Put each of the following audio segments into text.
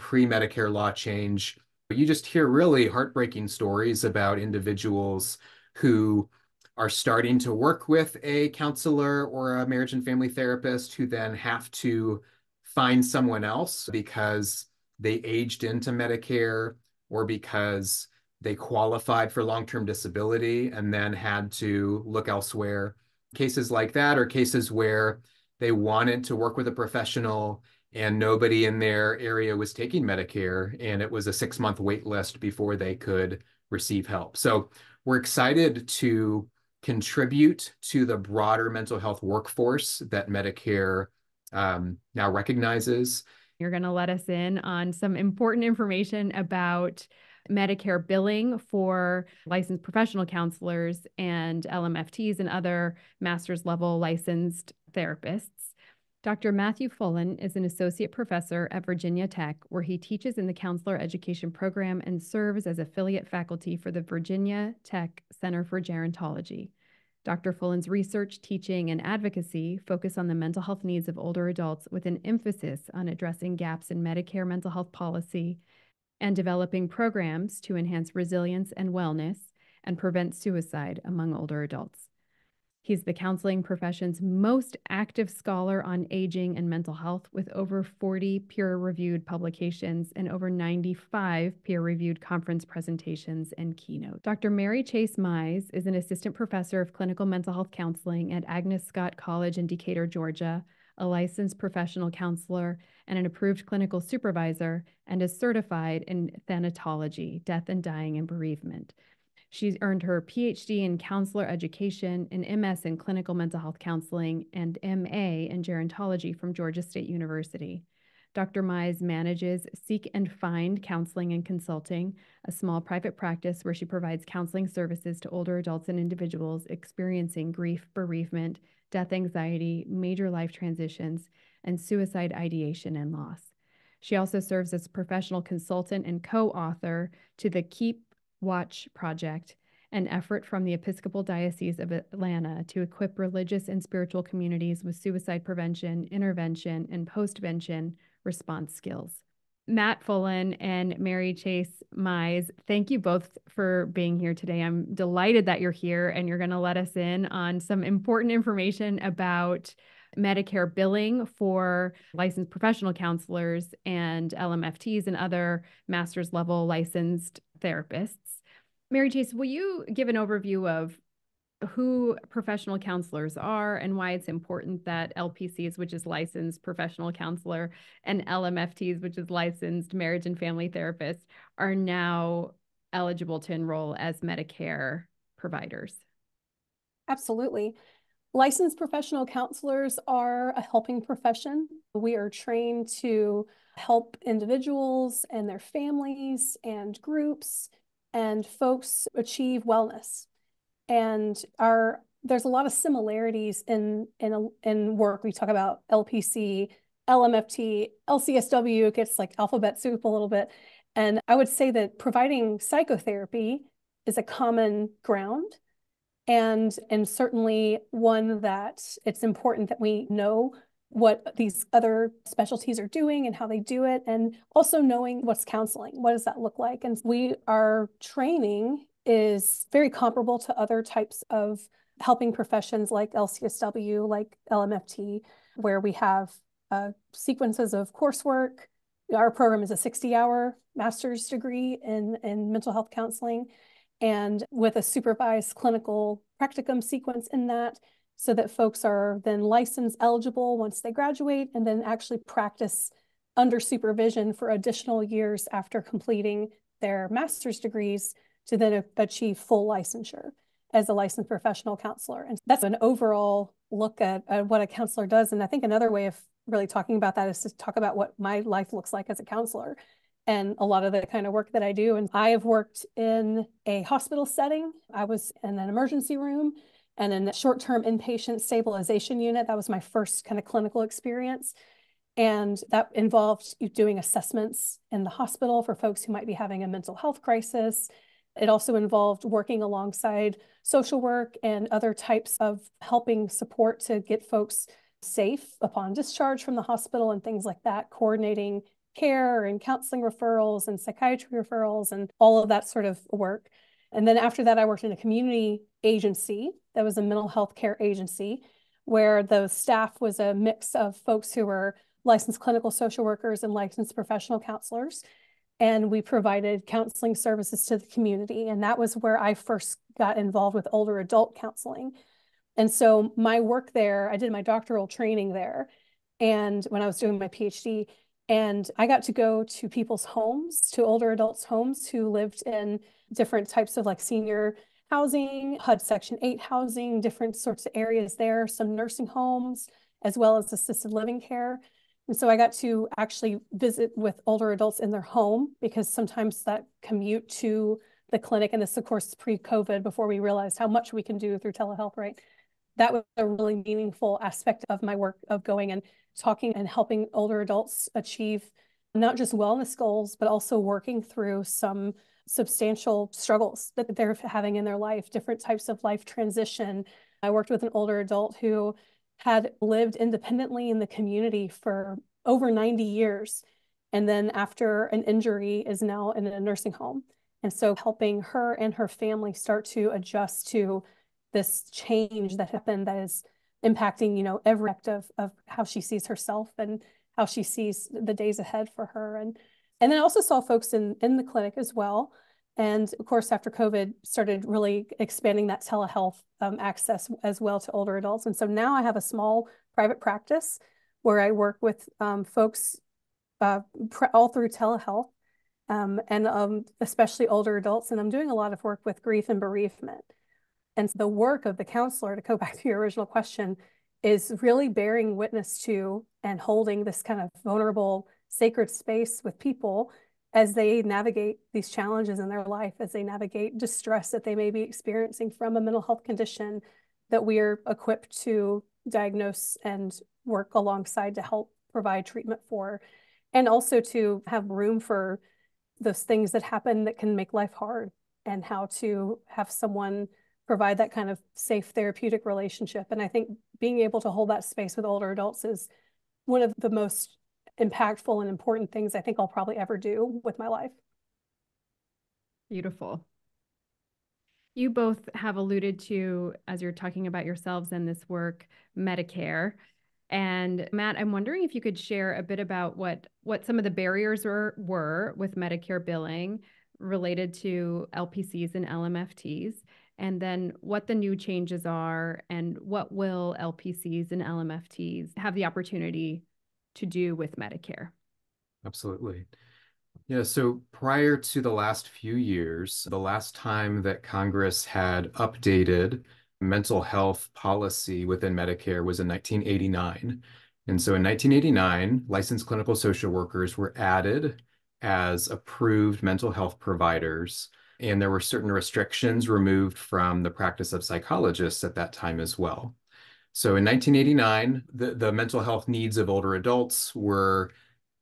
pre-Medicare law change, you just hear really heartbreaking stories about individuals who are starting to work with a counselor or a marriage and family therapist who then have to find someone else because they aged into Medicare or because they qualified for long-term disability and then had to look elsewhere. Cases like that, or cases where they wanted to work with a professional and nobody in their area was taking Medicare, and it was a 6-month wait list before they could receive help. So we're excited to contribute to the broader mental health workforce that Medicare now recognizes. You're going to let us in on some important information about Medicare billing for licensed professional counselors and LMFTs and other master's level licensed therapists. Dr. Matthew Fullen is an associate professor at Virginia Tech, where he teaches in the counselor education program and serves as affiliate faculty for the Virginia Tech Center for Gerontology. Dr. Fullen's research, teaching, and advocacy focus on the mental health needs of older adults with an emphasis on addressing gaps in Medicare mental health policy and developing programs to enhance resilience and wellness and prevent suicide among older adults. He's the counseling profession's most active scholar on aging and mental health, with over 40 peer-reviewed publications and over 95 peer-reviewed conference presentations and keynotes. Dr. Mary Chase Mize is an assistant professor of clinical mental health counseling at Agnes Scott College in Decatur, Georgia, a licensed professional counselor and an approved clinical supervisor, and is certified in thanatology, death and dying and bereavement. She's earned her PhD in counselor education, an MS in clinical mental health counseling, and MA in gerontology from Georgia State University. Dr. Mize manages Seek and Find Counseling and Consulting, a small private practice where she provides counseling services to older adults and individuals experiencing grief, bereavement, death anxiety, major life transitions, and suicide ideation and loss. She also serves as professional consultant and co-author to the Keep Watch Project, an effort from the Episcopal Diocese of Atlanta to equip religious and spiritual communities with suicide prevention, intervention, and postvention response skills. Matt Fullen and Mary Chase Mize, thank you both for being here today. I'm delighted that you're here and you're going to let us in on some important information about Medicare billing for licensed professional counselors and LMFTs and other master's level licensed therapists. Mary Chase, will you give an overview of who professional counselors are and why it's important that LPCs, which is licensed professional counselor, and LMFTs, which is licensed marriage and family therapists, are now eligible to enroll as Medicare providers? Absolutely. Licensed professional counselors are a helping profession. We are trained to help individuals and their families and groups and folks achieve wellness. And there's a lot of similarities in work. We talk about LPC, LMFT, LCSW, it gets like alphabet soup a little bit. And I would say that providing psychotherapy is a common ground, and certainly one that it's important that we know what these other specialties are doing and how they do it, and also knowing what's counseling. What does that look like? And our training is very comparable to other types of helping professions like LCSW, like LMFT, where we have sequences of coursework. Our program is a 60-hour master's degree in mental health counseling, and with a supervised clinical practicum sequence in that, so that folks are then license eligible once they graduate and then actually practice under supervision for additional years after completing their master's degrees to then achieve full licensure as a licensed professional counselor. And that's an overall look at what a counselor does. And I think another way of really talking about that is to talk about what my life looks like as a counselor and a lot of the kind of work that I do. And I have worked in a hospital setting. I was in an emergency room and in a short-term inpatient stabilization unit. That was my first kind of clinical experience. And that involved doing assessments in the hospital for folks who might be having a mental health crisis. It also involved working alongside social work and other types of helping support to get folks safe upon discharge from the hospital and things like that, coordinating care and counseling referrals and psychiatry referrals and all of that sort of work. And then after that, I worked in a community agency that was a mental health care agency where the staff was a mix of folks who were licensed clinical social workers and licensed professional counselors. And we provided counseling services to the community. And that was where I first got involved with older adult counseling. And so my work there, I did my doctoral training there. And when I was doing my PhD, and I got to go to people's homes, to older adults' homes who lived in different types of like senior housing, HUD Section 8 housing, different sorts of areas there, some nursing homes, as well as assisted living care. And so I got to actually visit with older adults in their home because sometimes that commute to the clinic, and this of course is pre-COVID before we realized how much we can do through telehealth, right? That was a really meaningful aspect of my work of going and talking and helping older adults achieve not just wellness goals, but also working through some substantial struggles that they're having in their life, different types of life transition. I worked with an older adult who had lived independently in the community for over 90 years. And then after an injury is now in a nursing home. And so helping her and her family start to adjust to this change that happened that is impacting, you know, every aspect of how she sees herself and how she sees the days ahead for her. And then I also saw folks in the clinic as well. And of course, after COVID, started really expanding that telehealth access as well to older adults. And so now I have a small private practice where I work with folks all through telehealth and especially older adults. And I'm doing a lot of work with grief and bereavement. And the work of the counselor, to go back to your original question, is really bearing witness to and holding this kind of vulnerable, sacred space with people as they navigate these challenges in their life, as they navigate distress that they may be experiencing from a mental health condition that we are equipped to diagnose and work alongside to help provide treatment for, and also to have room for those things that happen that can make life hard, and how to have someone provide that kind of safe therapeutic relationship. And I think being able to hold that space with older adults is one of the most impactful and important things I think I'll probably ever do with my life. Beautiful. You both have alluded to, as you're talking about yourselves and this work, Medicare. And Matt, I'm wondering if you could share a bit about what some of the barriers were with Medicare billing related to LPCs and LMFTs, and then what the new changes are and what will LPCs and LMFTs have the opportunity to do with Medicare. Absolutely. Yeah, so prior to the last few years, the last time that Congress had updated mental health policy within Medicare was in 1989. And so in 1989, licensed clinical social workers were added as approved mental health providers, and there were certain restrictions removed from the practice of psychologists at that time as well. So in 1989, the mental health needs of older adults were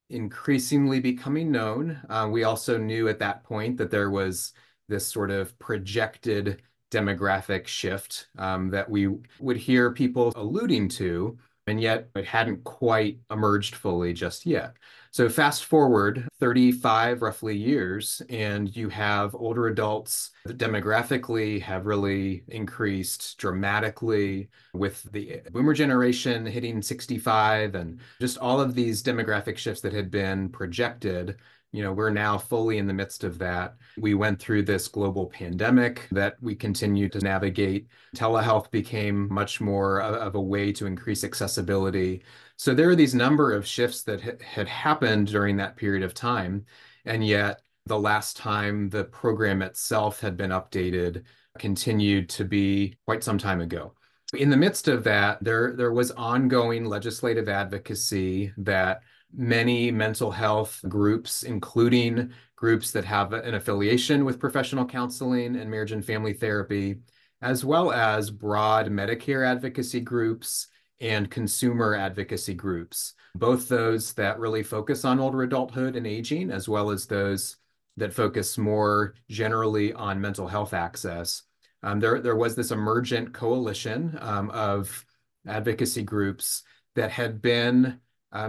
increasingly becoming known. We also knew at that point that there was this sort of projected demographic shift that we would hear people alluding to, and yet it hadn't quite emerged fully just yet. So fast forward 35 roughly years, and you have older adults that demographically have really increased dramatically, with the boomer generation hitting 65 and just all of these demographic shifts that had been projected. You know, we're now fully in the midst of that. We went through this global pandemic that we continue to navigate. Telehealth became much more of a way to increase accessibility. So there are these number of shifts that had happened during that period of time. And yet the last time the program itself had been updated continued to be quite some time ago. In the midst of that, there was ongoing legislative advocacy that many mental health groups, including groups that have an affiliation with professional counseling and marriage and family therapy, as well as broad Medicare advocacy groups and consumer advocacy groups, both those that really focus on older adulthood and aging, as well as those that focus more generally on mental health access. There was this emergent coalition of advocacy groups that had been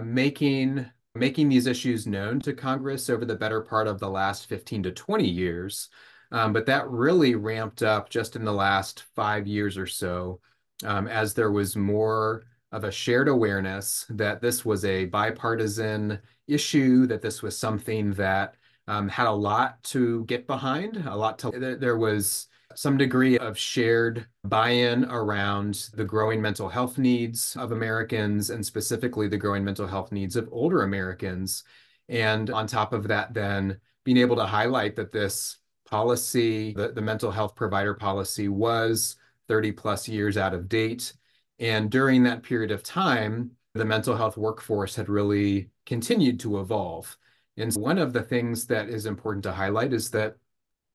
making making these issues known to Congress over the better part of the last 15 to 20 years. But that really ramped up just in the last 5 years or so, as there was more of a shared awareness that this was a bipartisan issue, that this was something that had a lot to get behind, a lot to, there was some degree of shared buy-in around the growing mental health needs of Americans, and specifically the growing mental health needs of older Americans. And on top of that, then being able to highlight that this policy, the mental health provider policy, was 30 plus years out of date. And during that period of time, the mental health workforce had really continued to evolve. And one of the things that is important to highlight is that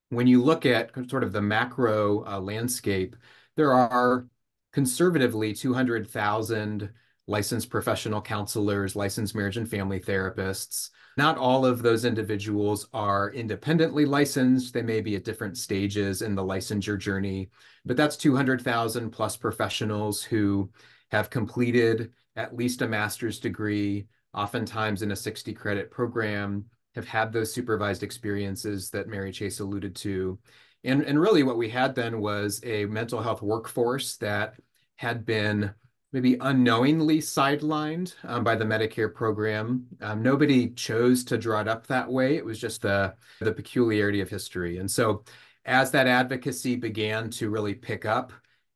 when you look at sort of the macro landscape, there are conservatively 200,000 licensed professional counselors, licensed marriage and family therapists. Not all of those individuals are independently licensed. They may be at different stages in the licensure journey, but that's 200,000 plus professionals who have completed at least a master's degree, oftentimes in a 60 credit program, have had those supervised experiences that Mary Chase alluded to. And really what we had then was a mental health workforce that had been maybe unknowingly sidelined by the Medicare program. Nobody chose to draw it up that way. It was just the peculiarity of history. And so as that advocacy began to really pick up,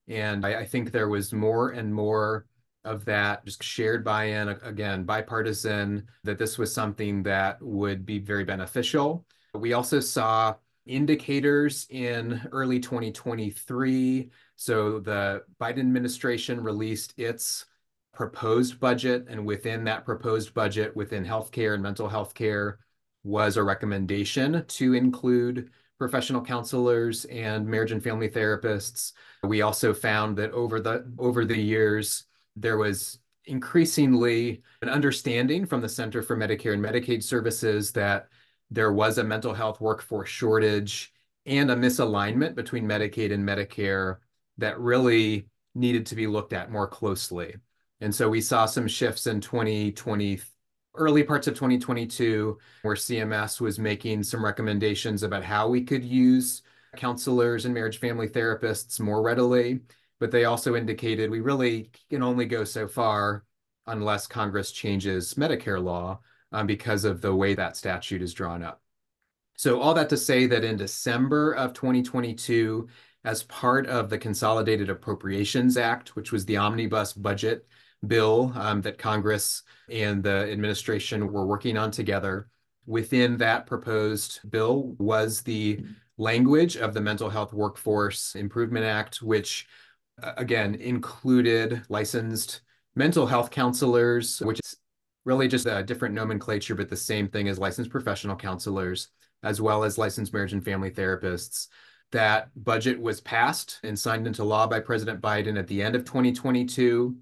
and I think there was more and more of that just shared buy-in, again, bipartisan, that this was something that would be very beneficial. We also saw indicators in early 2023. So the Biden administration released its proposed budget, and within that proposed budget, within healthcare and mental health care, was a recommendation to include professional counselors and marriage and family therapists. We also found that over the years, there was increasingly an understanding from the Center for Medicare and Medicaid Services that there was a mental health workforce shortage and a misalignment between Medicaid and Medicare that really needed to be looked at more closely. And so we saw some shifts in 2020, early parts of 2022, where CMS was making some recommendations about how we could use counselors and marriage family therapists more readily. But they also indicated we really can only go so far unless Congress changes Medicare law because of the way that statute is drawn up. So all that to say that in December of 2022, as part of the Consolidated Appropriations Act, which was the omnibus budget bill that Congress and the administration were working on together, within that proposed bill was the language of the Mental Health Workforce Improvement Act, which again included licensed mental health counselors, which is really just a different nomenclature, but the same thing as licensed professional counselors, as well as licensed marriage and family therapists. That budget was passed and signed into law by President Biden at the end of 2022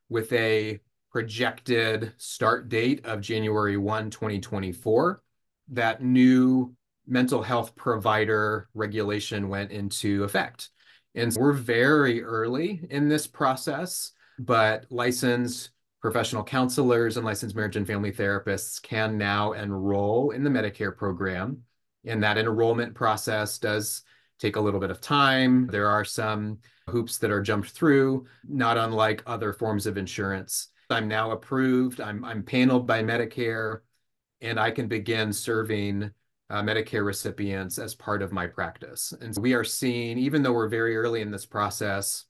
with a projected start date of January 1, 2024. That new mental health provider regulation went into effect. And so we're very early in this process, but licensed professional counselors and licensed marriage and family therapists can now enroll in the Medicare program. And that enrollment process does take a little bit of time. There are some hoops that are jumped through, not unlike other forms of insurance. I'm now approved, I'm paneled by Medicare, and I can begin serving Medicare recipients as part of my practice. And so we are seeing, even though we're very early in this process,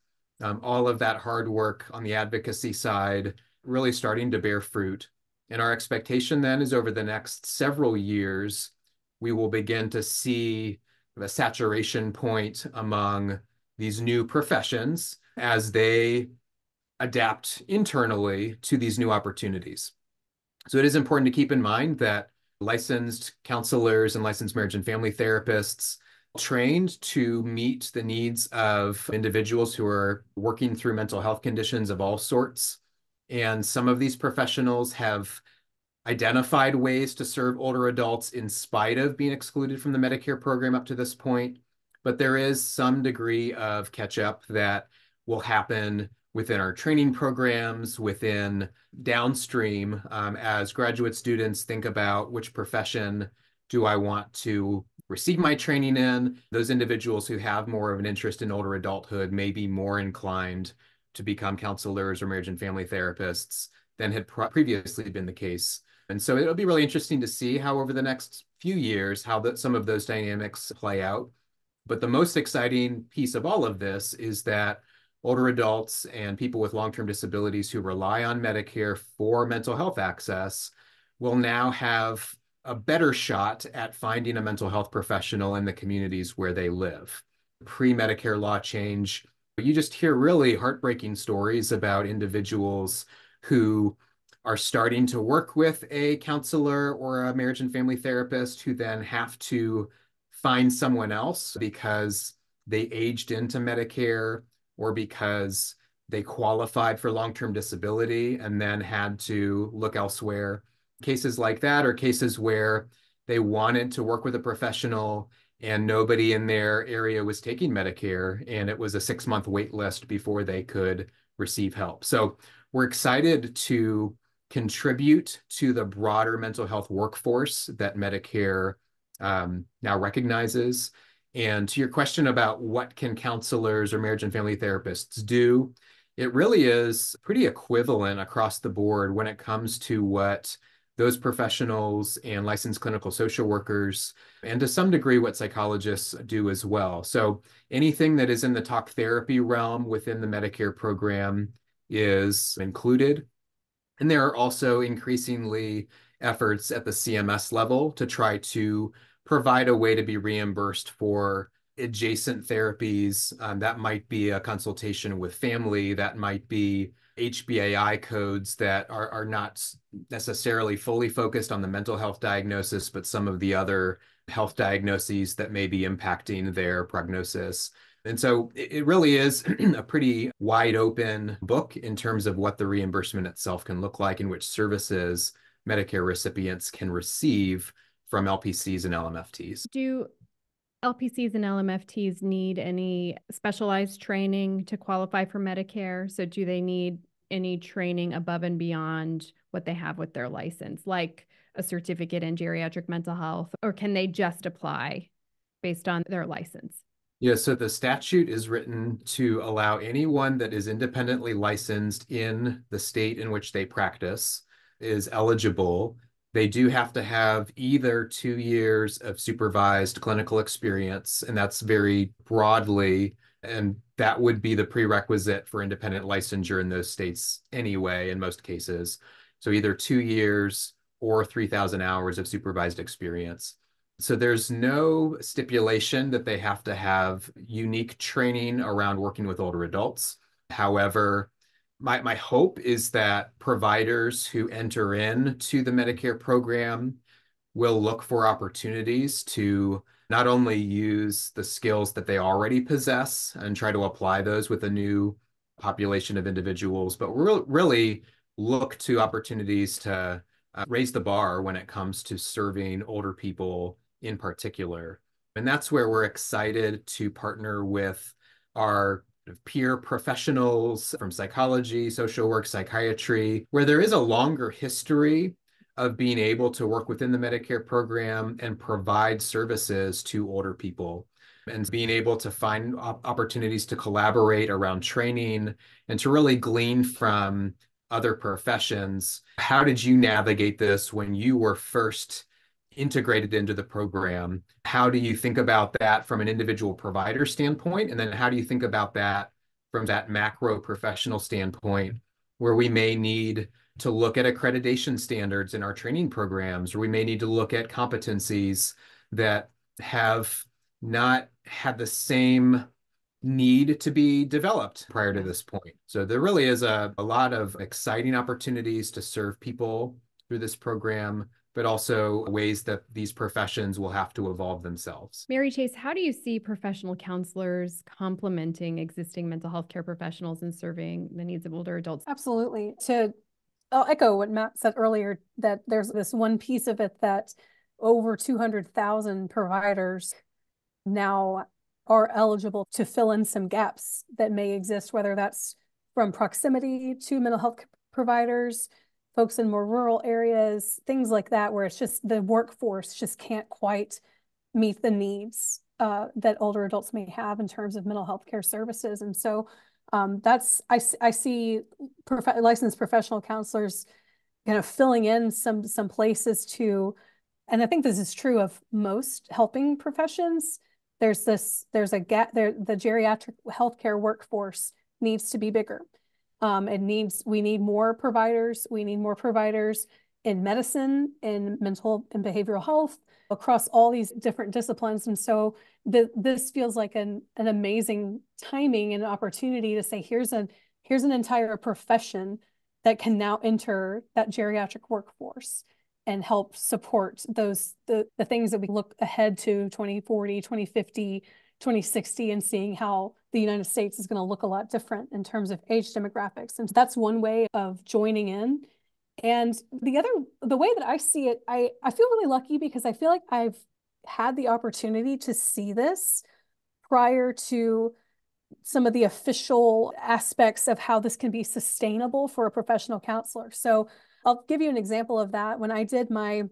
all of that hard work on the advocacy side really starting to bear fruit. And our expectation then is over the next several years, we will begin to see the saturation point among these new professions as they adapt internally to these new opportunities. So it is important to keep in mind that licensed counselors and licensed marriage and family therapists trained to meet the needs of individuals who are working through mental health conditions of all sorts. And some of these professionals have identified ways to serve older adults in spite of being excluded from the Medicare program up to this point. But there is some degree of catch up that will happen within our training programs, within downstream, as graduate students think about which profession do I want to receive my training in. Those individuals who have more of an interest in older adulthood may be more inclined to become counselors or marriage and family therapists than had previously been the case. And so it'll be really interesting to see how over the next few years, how some of those dynamics play out. But the most exciting piece of all of this is that older adults and people with long-term disabilities who rely on Medicare for mental health access will now have a better shot at finding a mental health professional in the communities where they live. Pre-Medicare law change, you just hear really heartbreaking stories about individuals who are starting to work with a counselor or a marriage and family therapist who then have to find someone else because they aged into Medicare or because they qualified for long-term disability and then had to look elsewhere. Cases like that are cases where they wanted to work with a professional and nobody in their area was taking Medicare, and it was a 6-month wait list before they could receive help. So we're excited to contribute to the broader mental health workforce that Medicare now recognizes. And to your question about what can counselors or marriage and family therapists do, it really is pretty equivalent across the board when it comes to what those professionals and licensed clinical social workers, and to some degree what psychologists do as well. So anything that is in the talk therapy realm within the Medicare program is included. And there are also increasingly efforts at the CMS level to try to provide a way to be reimbursed for adjacent therapies. That might be a consultation with family, that might be HBAI codes that are not necessarily fully focused on the mental health diagnosis, but some of the other health diagnoses that may be impacting their prognosis. And so it really is a pretty wide open book in terms of what the reimbursement itself can look like and which services Medicare recipients can receive from LPCs and LMFTs. Do LPCs and LMFTs need any specialized training to qualify for Medicare? So do they need any training above and beyond what they have with their license, like a certificate in geriatric mental health, or can they just apply based on their license? Yeah, so the statute is written to allow anyone that is independently licensed in the state in which they practice is eligible. They do have to have either 2 years of supervised clinical experience, and that's very broadly, and that would be the prerequisite for independent licensure in those states anyway, in most cases. So either 2 years or 3,000 hours of supervised experience. So there's no stipulation that they have to have unique training around working with older adults. However, my hope is that providers who enter into the Medicare program will look for opportunities to not only use the skills that they already possess and try to apply those with a new population of individuals, but really look to opportunities to raise the bar when it comes to serving older people in particular. And that's where we're excited to partner with our peer professionals from psychology, social work, psychiatry, where there is a longer history of being able to work within the Medicare program and provide services to older people, and being able to find opportunities to collaborate around training and to really glean from other professions. How did you navigate this when you were first integrated into the program? How do you think about that from an individual provider standpoint? And then how do you think about that from that macro professional standpoint, where we may need to look at accreditation standards in our training programs, or we may need to look at competencies that have not had the same need to be developed prior to this point. So there really is a lot of exciting opportunities to serve people through this program, but also ways that these professions will have to evolve themselves. Mary Chase, how do you see professional counselors complementing existing mental health care professionals and serving the needs of older adults? Absolutely. I'll echo what Matt said earlier, that there's this one piece of it that over 200,000 providers now are eligible to fill in some gaps that may exist, whether that's from proximity to mental health providers, folks in more rural areas, things like that, where it's just the workforce just can't quite meet the needs that older adults may have in terms of mental health care services. And so I see licensed professional counselors kind of filling in some places to, and I think this is true of most helping professions. There's a gap there. The geriatric healthcare workforce needs to be bigger. We need more providers. We need more providers in medicine, in mental and behavioral health, across all these different disciplines. And so this feels like an amazing timing and opportunity to say, here's an entire profession that can now enter that geriatric workforce and help support the things that we look ahead to 2040, 2050, 2060, and seeing how the United States is going to look a lot different in terms of age demographics. And that's one way of joining in. And the way that I see it, I feel really lucky because I feel like I've had the opportunity to see this prior to some of the official aspects of how this can be sustainable for a professional counselor. So I'll give you an example of that. When I did my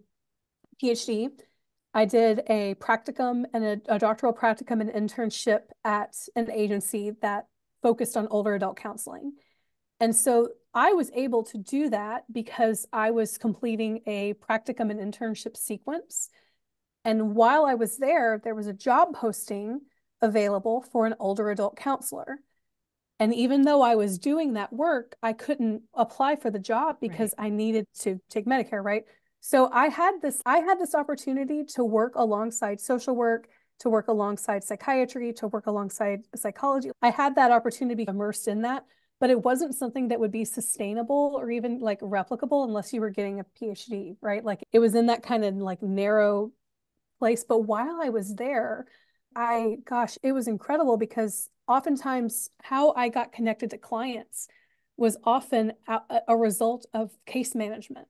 PhD, I did a practicum and a doctoral practicum and internship at an agency that focused on older adult counseling. And so I was able to do that because I was completing a practicum and internship sequence. And while I was there, there was a job posting available for an older adult counselor. And even though I was doing that work, I couldn't apply for the job because I needed to take Medicare, right? So I had this opportunity to work alongside social work, to work alongside psychiatry, to work alongside psychology. I had that opportunity to be immersed in that, but it wasn't something that would be sustainable or even like replicable unless you were getting a PhD, right? Like it was in that kind of like narrow place. But while I was there, it was incredible because oftentimes how I got connected to clients was often a result of case management.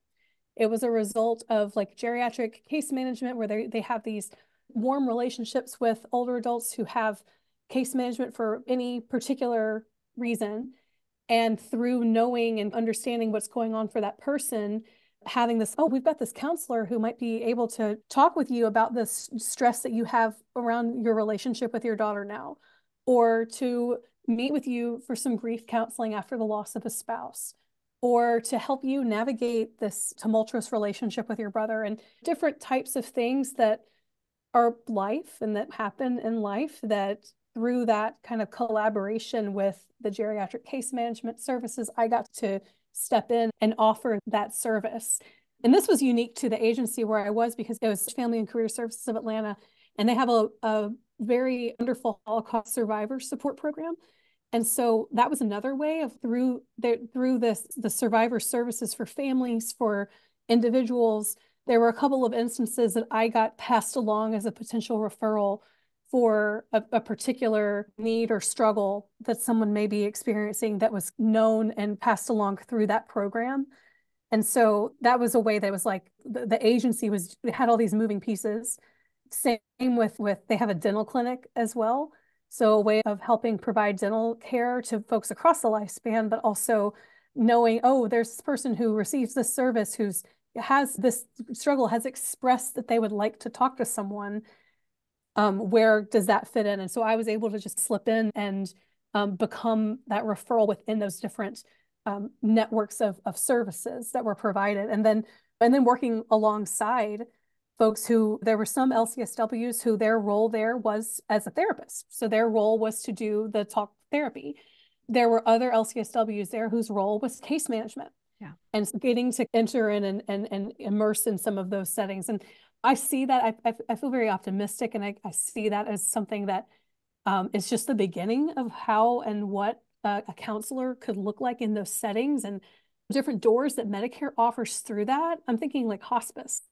It was a result of like geriatric case management where they have these warm relationships with older adults who have case management for any particular reason. And through knowing and understanding what's going on for that person, having this, oh, we've got this counselor who might be able to talk with you about this stress that you have around your relationship with your daughter now, or to meet with you for some grief counseling after the loss of a spouse, or to help you navigate this tumultuous relationship with your brother, and different types of things that are life and that happen in life that through that kind of collaboration with the geriatric case management services, I got to step in and offer that service. And this was unique to the agency where I was because it was Family and Career Services of Atlanta, and they have a very wonderful Holocaust survivor support program. And so that was another way of through the survivor services for families, for individuals. There were a couple of instances that I got passed along as a potential referral for a particular need or struggle that someone may be experiencing that was known and passed along through that program. And so that was a way that was like the agency had all these moving pieces. Same with they have a dental clinic as well. So a way of helping provide dental care to folks across the lifespan, but also knowing, oh, there's this person who receives this service has this struggle, has expressed that they would like to talk to someone. Where does that fit in? And so I was able to just slip in and become that referral within those different networks of services that were provided. And then working alongside folks there were some LCSWs who their role there was as a therapist. So their role was to do the talk therapy. There were other LCSWs there whose role was case management. Yeah. And getting to enter in and immerse in some of those settings. And I see that, I feel very optimistic, and I see that as something that is just the beginning of how and what a counselor could look like in those settings and different doors that Medicare offers through that. I'm thinking like hospice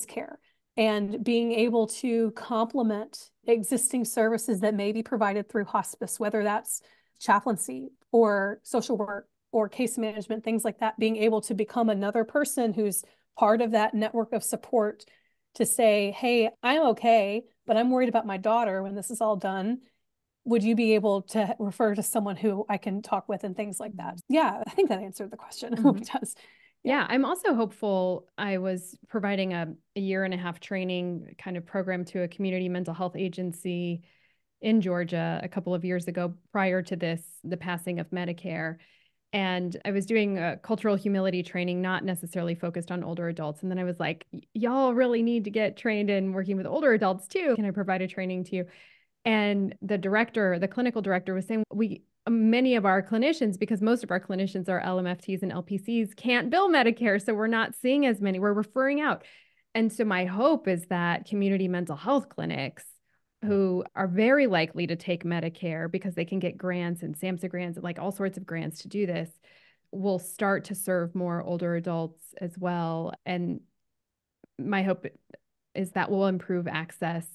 care, and being able to complement existing services that may be provided through hospice, whether that's chaplaincy or social work or case management, things like that, being able to become another person who's part of that network of support to say, hey, I'm okay, but I'm worried about my daughter when this is all done. would you be able to refer to someone who I can talk with and things like that? Yeah, I think that answered the question. Mm-hmm. It does. Yeah, I'm also hopeful. I was providing a 1.5-year training kind of program to a community mental health agency in Georgia a couple of years ago prior to this, the passing of Medicare. And I was doing a cultural humility training, not necessarily focused on older adults. And then I was like, y'all really need to get trained in working with older adults too. Can I provide a training to you? And the clinical director was saying, many of our clinicians, because most of our clinicians are LMFTs and LPCs, can't bill Medicare. So we're not seeing as many, we're referring out. And so my hope is that community mental health clinics, who are very likely to take Medicare because they can get grants and SAMHSA grants and like all sorts of grants to do this, will start to serve more older adults as well. And my hope is that will improve access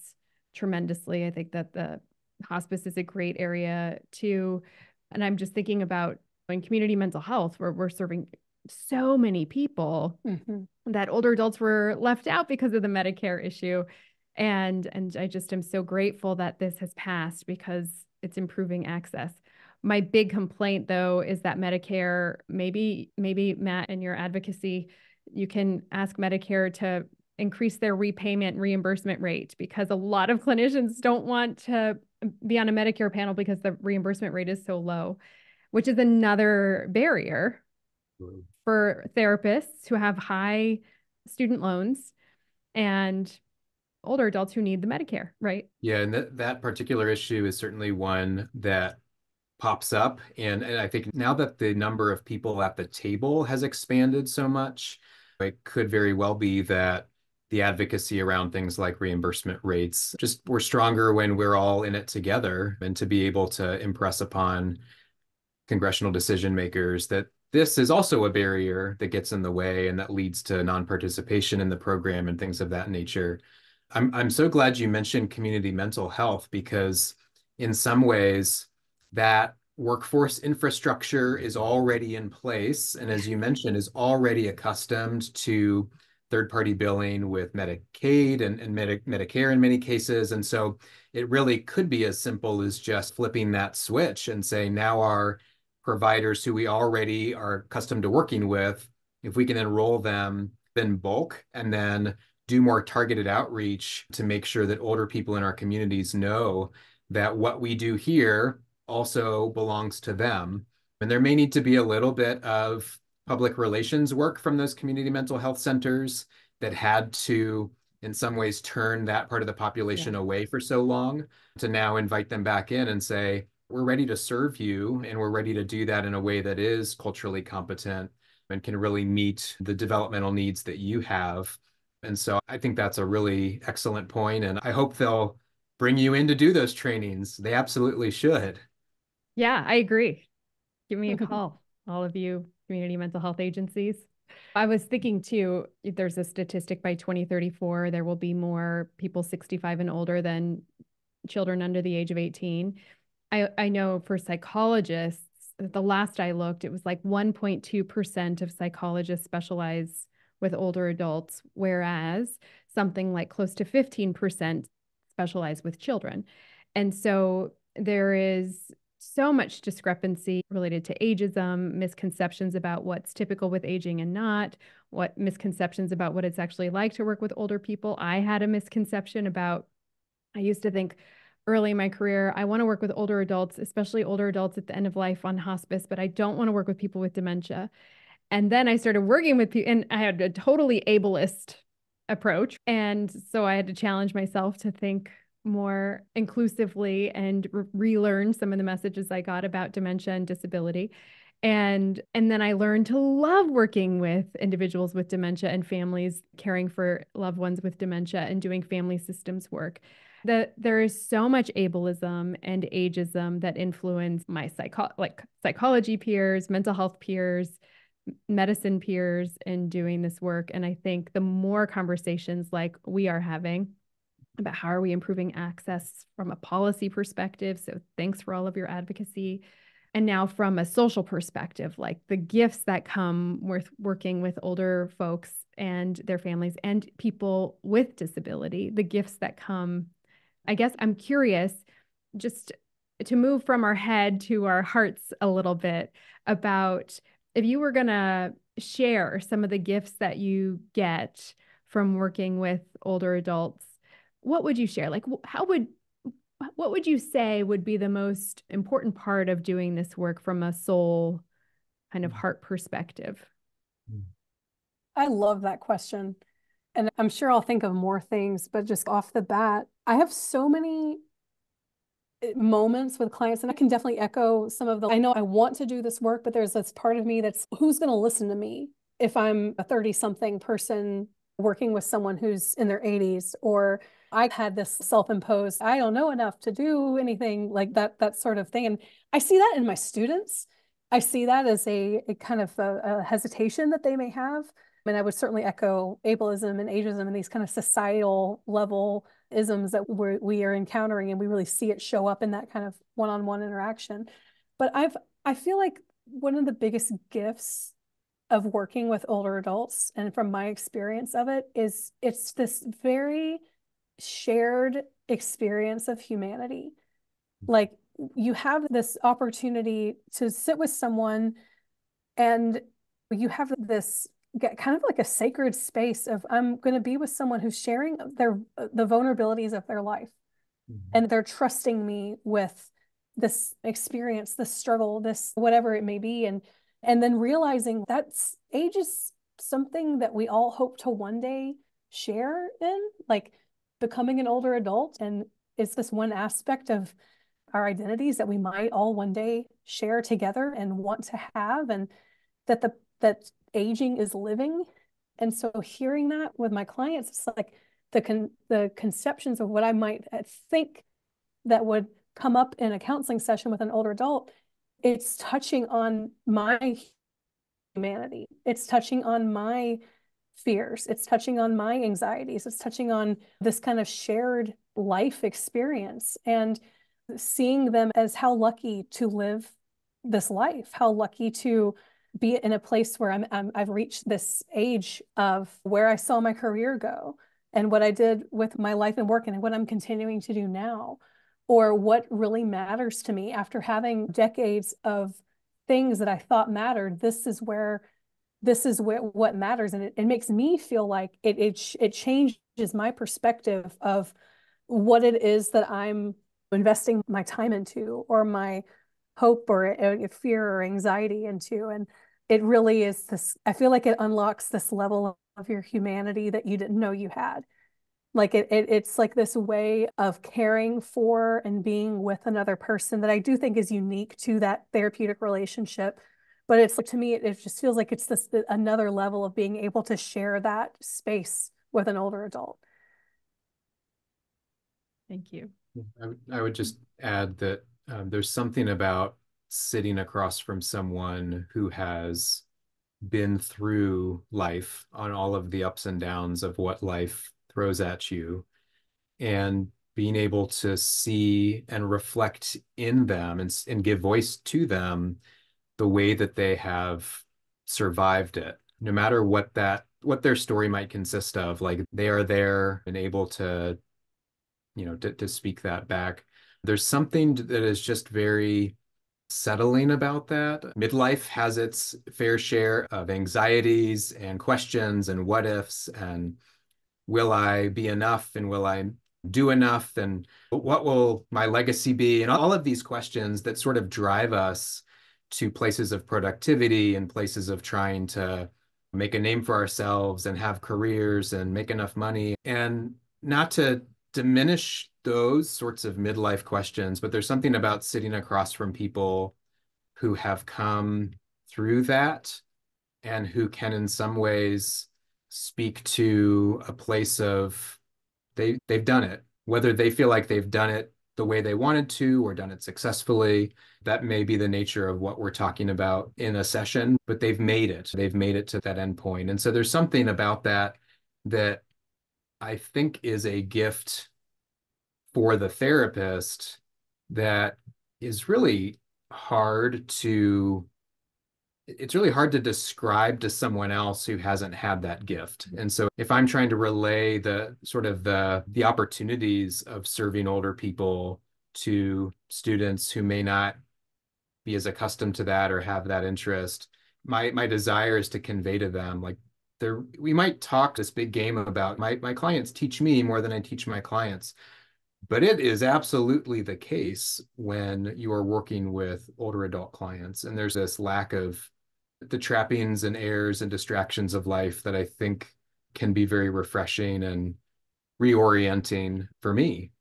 tremendously. I think that the hospice is a great area too. And I'm just thinking about in community mental health, where we're serving so many people, that older adults were left out because of the Medicare issue. And I just am so grateful that this has passed because it's improving access. My big complaint, though, is that Medicare, maybe Matt, in your advocacy, you can ask Medicare to increase their repayment reimbursement rate, because a lot of clinicians don't want to be on a Medicare panel because the reimbursement rate is so low, which is another barrier for therapists who have high student loans and older adults who need the Medicare, right? Yeah, and that particular issue is certainly one that pops up. And I think now that the number of people at the table has expanded so much, it could very well be that the advocacy around things like reimbursement rates just we're stronger when we're all in it together, and to be able to impress upon congressional decision makers that this is also a barrier that gets in the way and that leads to non-participation in the program and things of that nature. I'm so glad you mentioned community mental health, because in some ways that workforce infrastructure is already in place. And as you mentioned, is already accustomed to third-party billing with Medicaid and Medicare in many cases. And so it really could be as simple as just flipping that switch and saying, now our providers who we already are accustomed to working with, if we can enroll them in bulk and then do more targeted outreach to make sure that older people in our communities know that what we do here also belongs to them. And there may need to be a little bit of public relations work from those community mental health centers that had to, in some ways, turn that part of the population away for so long, to now invite them back in and say, we're ready to serve you, and we're ready to do that in a way that is culturally competent and can really meet the developmental needs that you have. And so I think that's a really excellent point, and I hope they'll bring you in to do those trainings. They absolutely should. Yeah, I agree. Give me a call, all of you community mental health agencies. I was thinking too, there's a statistic by 2034, there will be more people 65 and older than children under the age of 18. I know for psychologists, the last I looked, it was like 1.2% of psychologists specialize with older adults, whereas something like close to 15% specialize with children. And so there is so much discrepancy related to ageism, misconceptions about what's typical with aging and not, what misconceptions about what it's actually like to work with older people. I had a misconception about, I used to think early in my career, I want to work with older adults, especially older adults at the end of life on hospice, but I don't want to work with people with dementia. And then I started working with people, and I had a totally ableist approach. And so I had to challenge myself to think more inclusively and relearn some of the messages I got about dementia and disability. And then I learned to love working with individuals with dementia and families caring for loved ones with dementia and doing family systems work. There is so much ableism and ageism that influence my psychology peers, mental health peers, medicine peers in doing this work. And I think the more conversations like we are having about how are we improving access from a policy perspective. So thanks for all of your advocacy. And now from a social perspective, like the gifts that come with working with older folks and their families and people with disability, the gifts that come, I guess I'm curious, just to move from our head to our hearts a little bit about if you were going to share some of the gifts that you get from working with older adults, what would you share? Like, what would you say would be the most important part of doing this work from a soul kind of heart perspective? I love that question. And I'm sure I'll think of more things, but just off the bat, I have so many moments with clients, and I can definitely echo some of the, I know I want to do this work, but there's this part of me that's, who's going to listen to me if I'm a 30-something person working with someone who's in their 80s, or I had this self-imposed, I don't know enough to do anything like that sort of thing. And I see that in my students. I see that as a kind of a hesitation that they may have. And I would certainly echo ableism and ageism and these kind of societal level isms that we are encountering, and we really see it show up in that kind of one-on-one interaction. But I feel like one of the biggest gifts of working with older adults, and from my experience of it, is it's this very shared experience of humanity. Like, you have this opportunity to sit with someone, and you have this kind of like a sacred space of, I'm going to be with someone who's sharing the vulnerabilities of their life. And they're trusting me with this experience, this struggle, this whatever it may be. And then realizing that's age is something that we all hope to one day share in, like becoming an older adult. And it's this one aspect of our identities that we might all one day share together and want to have, and that aging is living. And so hearing that with my clients, it's like the conceptions of what I might think that would come up in a counseling session with an older adult, it's touching on my humanity. It's touching on my fears. It's touching on my anxieties. It's touching on this kind of shared life experience, and seeing them as how lucky to live this life, how lucky to be in a place where I've reached this age of where I saw my career go, and what I did with my life and work, and what I'm continuing to do now, or what really matters to me after having decades of things that I thought mattered. This is where what matters, and it makes me feel like it changes my perspective of what it is that I'm investing my time into, or my hope or fear or anxiety into. And it really is this, I feel like it unlocks this level of your humanity that you didn't know you had. Like it's like this way of caring for and being with another person that I do think is unique to that therapeutic relationship. But it's like, to me, it just feels like it's this another level of being able to share that space with an older adult. Thank you. I would just add that there's something about sitting across from someone who has been through life on all of the ups and downs of what life throws at you, and being able to see and reflect in them, and give voice to them the way that they have survived it, no matter what their story might consist of. Like, they are there and able to, to speak that back. There's something that is just very settling about that. Midlife has its fair share of anxieties and questions and what ifs, and will I be enough, and will I do enough, and what will my legacy be, and all of these questions that sort of drive us to places of productivity and places of trying to make a name for ourselves and have careers and make enough money. And not to diminish those sorts of midlife questions, but there's something about sitting across from people who have come through that, and who can in some ways speak to a place of they've done it, whether they feel like they've done it the way they wanted to or done it successfully. That may be the nature of what we're talking about in a session, but they've made it to that end point. And so there's something about that I think is a gift for the therapist that is really hard to it's really hard to describe to someone else who hasn't had that gift. And so if I'm trying to relay the sort of the opportunities of serving older people to students who may not be as accustomed to that or have that interest, my desire is to convey to them, like, we might talk this big game about my clients teach me more than I teach my clients. But it is absolutely the case when you are working with older adult clients, and there's this lack of the trappings and airs and distractions of life that I think can be very refreshing and reorienting for me.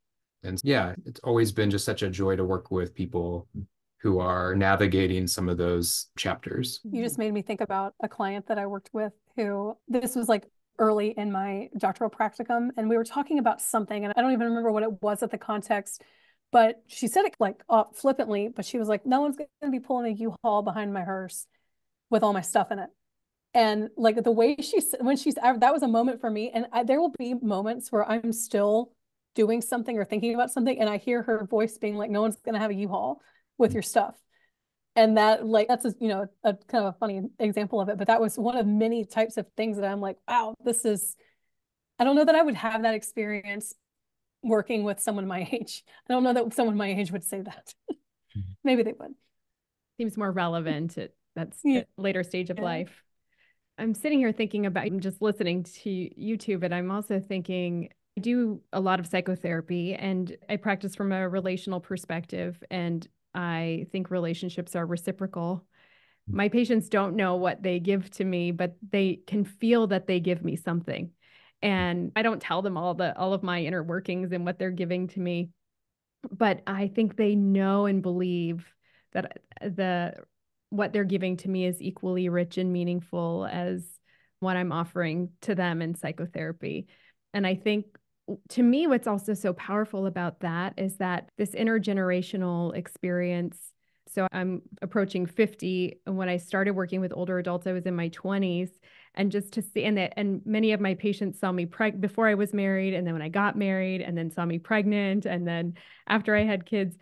And yeah, it's always been just such a joy to work with people who are navigating some of those chapters. You just made me think about a client that I worked with who, this was like early in my doctoral practicum, and we were talking about something, and I don't even remember what it was at the context, but she said it like flippantly, but she was like, no one's going to be pulling a U-Haul behind my hearse with all my stuff in it. And like the way that was a moment for me. And there will be moments where I'm still doing something or thinking about something, and I hear her voice being like, no one's going to have a U-Haul with your stuff. And that, like, that's a, a kind of a funny example of it, but that was one of many types of things that I'm like, wow, I don't know that I would have that experience working with someone my age. I don't know that someone my age would say that. Maybe they would. Seems more relevant at a later stage of life. I'm sitting here thinking about, I'm just listening to you two, but I'm also thinking, I do a lot of psychotherapy and I practice from a relational perspective, and I think relationships are reciprocal. My patients don't know what they give to me, but they can feel that they give me something. And I don't tell them all of my inner workings and what they're giving to me, but I think they know and believe that what they're giving to me is equally rich and meaningful as what I'm offering to them in psychotherapy. And I think, to me, what's also so powerful about that is that this intergenerational experience. So I'm approaching 50. And when I started working with older adults, I was in my 20s. And just to see, and many of my patients saw me before I was married, and then when I got married, and then saw me pregnant, and then after I had kids.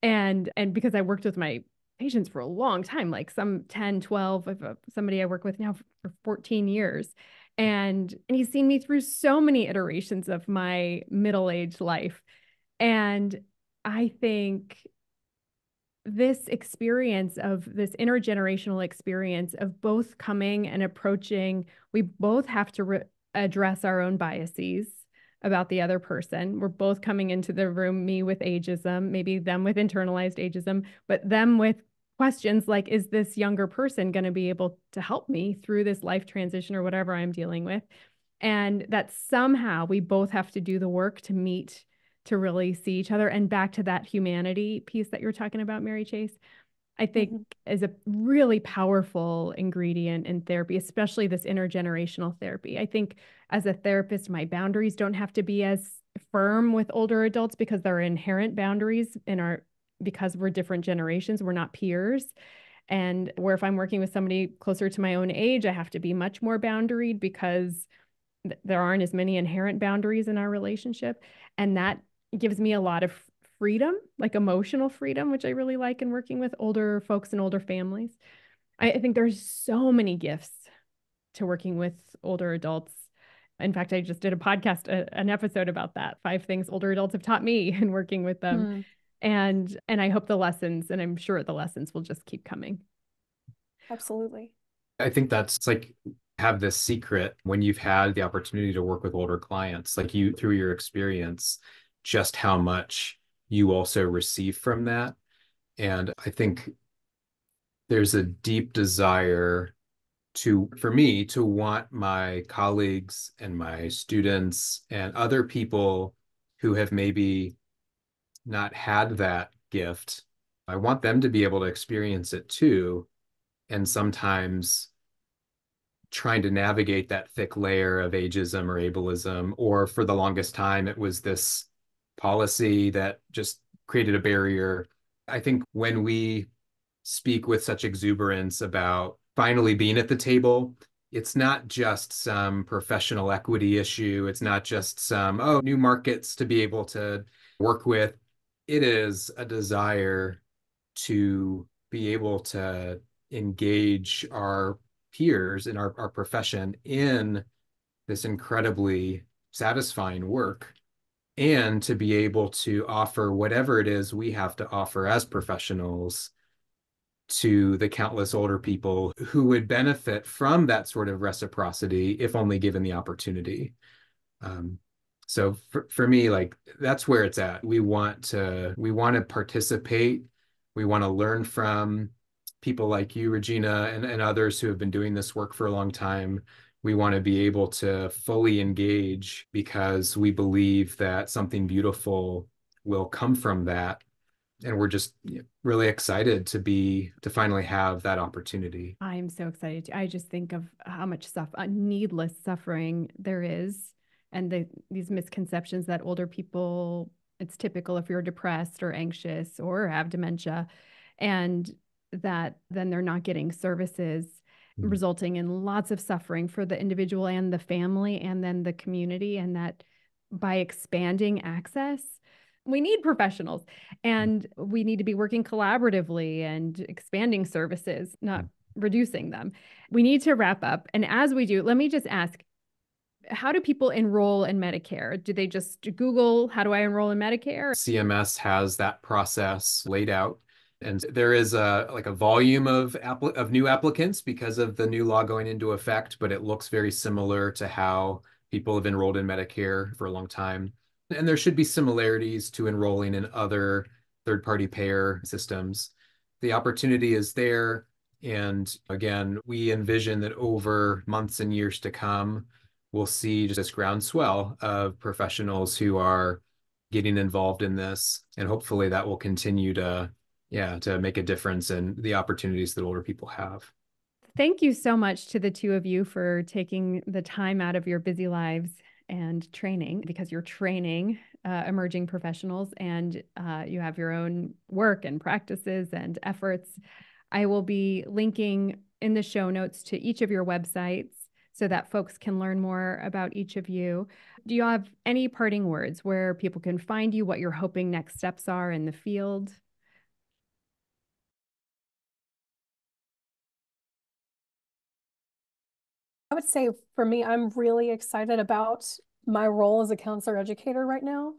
And because I worked with my patients for a long time, like some 10, 12, somebody I work with now for 14 years. And he's seen me through so many iterations of my middle-aged life. And I think this experience of this intergenerational experience of both coming and approaching, we both have to address our own biases about the other person. We're both coming into the room, me with ageism, maybe them with internalized ageism, but them with questions like, is this younger person going to be able to help me through this life transition or whatever I'm dealing with? And that somehow we both have to do the work to meet, to really see each other. And back to that humanity piece that you're talking about, Mary Chase, I think is a really powerful ingredient in therapy, especially this intergenerational therapy. I think as a therapist, my boundaries don't have to be as firm with older adults because there are inherent boundaries because we're different generations, we're not peers. And where if I'm working with somebody closer to my own age, I have to be much more boundaried because there aren't as many inherent boundaries in our relationship. And that gives me a lot of freedom, like emotional freedom, which I really like in working with older folks and older families. I think there's so many gifts to working with older adults. In fact, I just did a podcast, an episode about that, 5 things older adults have taught me in working with them. And I hope the lessons, and I'm sure the lessons will just keep coming. Absolutely. I think that's like, have this secret when you've had the opportunity to work with older clients, like you, through your experience, just how much you also receive from that. And I think there's a deep desire for me to want my colleagues and my students and other people who have maybe not had that gift, I want them to be able to experience it too. And sometimes trying to navigate that thick layer of ageism or ableism, or for the longest time, it was this policy that just created a barrier. I think when we speak with such exuberance about finally being at the table, it's not just some professional equity issue. It's not just some, new markets to be able to work with. It is a desire to be able to engage our peers in our profession in this incredibly satisfying work and to be able to offer whatever it is we have to offer as professionals to the countless older people who would benefit from that sort of reciprocity if only given the opportunity. So for me, like, that's where it's at. We want to participate. We want to learn from people like you, Regina, and others who have been doing this work for a long time. We want to be able to fully engage because we believe that something beautiful will come from that. And we're just really excited to finally have that opportunity. I'm so excited. I just think of how much needless suffering there is, and these misconceptions that older people, it's typical if you're depressed or anxious or have dementia, and that then they're not getting services, resulting in lots of suffering for the individual and the family and then the community. And that by expanding access, we need professionals, and we need to be working collaboratively and expanding services, not reducing them. We need to wrap up. And as we do, let me just ask, how do people enroll in Medicare? Do they just Google, how do I enroll in Medicare? CMS has that process laid out. And there is a volume of new applicants because of the new law going into effect, but it looks very similar to how people have enrolled in Medicare for a long time. And there should be similarities to enrolling in other third-party payer systems. The opportunity is there. And again, we envision that over months and years to come, we'll see just this groundswell of professionals who are getting involved in this. And hopefully that will continue to make a difference in the opportunities that older people have. Thank you so much to the two of you for taking the time out of your busy lives and training, because you're training emerging professionals, and you have your own work and practices and efforts. I will be linking in the show notes to each of your websites so that folks can learn more about each of you. Do you have any parting words where people can find you, what you're hoping next steps are in the field? I would say for me, I'm really excited about my role as a counselor educator right now,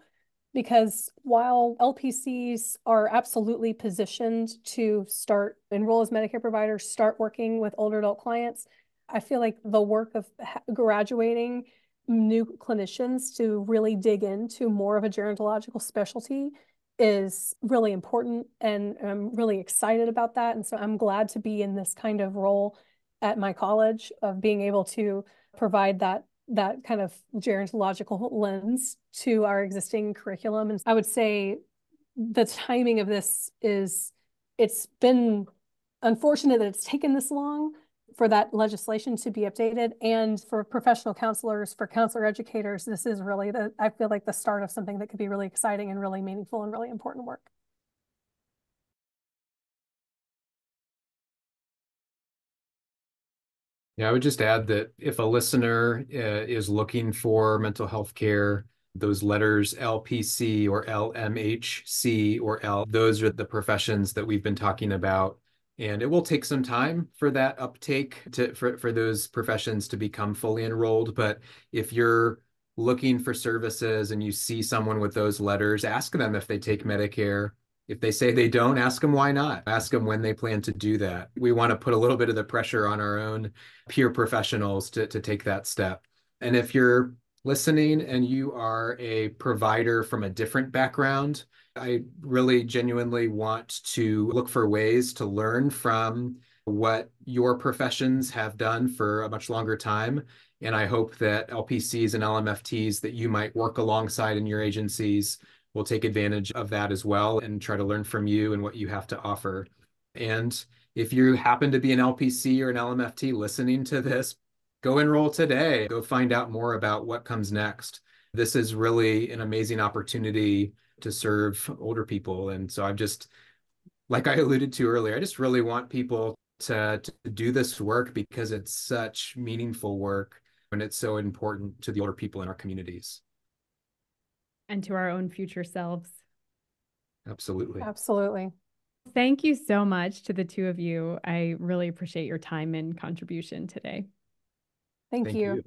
because while LPCs are absolutely positioned to start enroll as Medicare providers, start working with older adult clients, I feel like the work of graduating new clinicians to really dig into more of a gerontological specialty is really important. And I'm really excited about that. And so I'm glad to be in this kind of role at my college, of being able to provide that kind of gerontological lens to our existing curriculum. And I would say the timing of this it's been unfortunate that it's taken this long for that legislation to be updated. And for professional counselors, for counselor educators, this is really I feel like the start of something that could be really exciting and really meaningful and really important work. Yeah, I would just add that if a listener is looking for mental health care, those letters LPC or LMHC or L, those are the professions that we've been talking about. And it will take some time for that uptake for those professions to become fully enrolled. But if you're looking for services and you see someone with those letters, ask them if they take Medicare. If they say they don't, ask them why not. Ask them when they plan to do that. We want to put a little bit of the pressure on our own peer professionals to take that step. And if you're listening and you are a provider from a different background, I really genuinely want to look for ways to learn from what your professions have done for a much longer time. And I hope that LPCs and LMFTs that you might work alongside in your agencies will take advantage of that as well and try to learn from you and what you have to offer. And if you happen to be an LPC or an LMFT listening to this, go enroll today. Go find out more about what comes next. This is really an amazing opportunity to serve older people. And so I'm just, like I alluded to earlier, I just really want people to do this work because it's such meaningful work and it's so important to the older people in our communities. And to our own future selves. Absolutely. Absolutely. Thank you so much to the two of you. I really appreciate your time and contribution today. Thank you. You.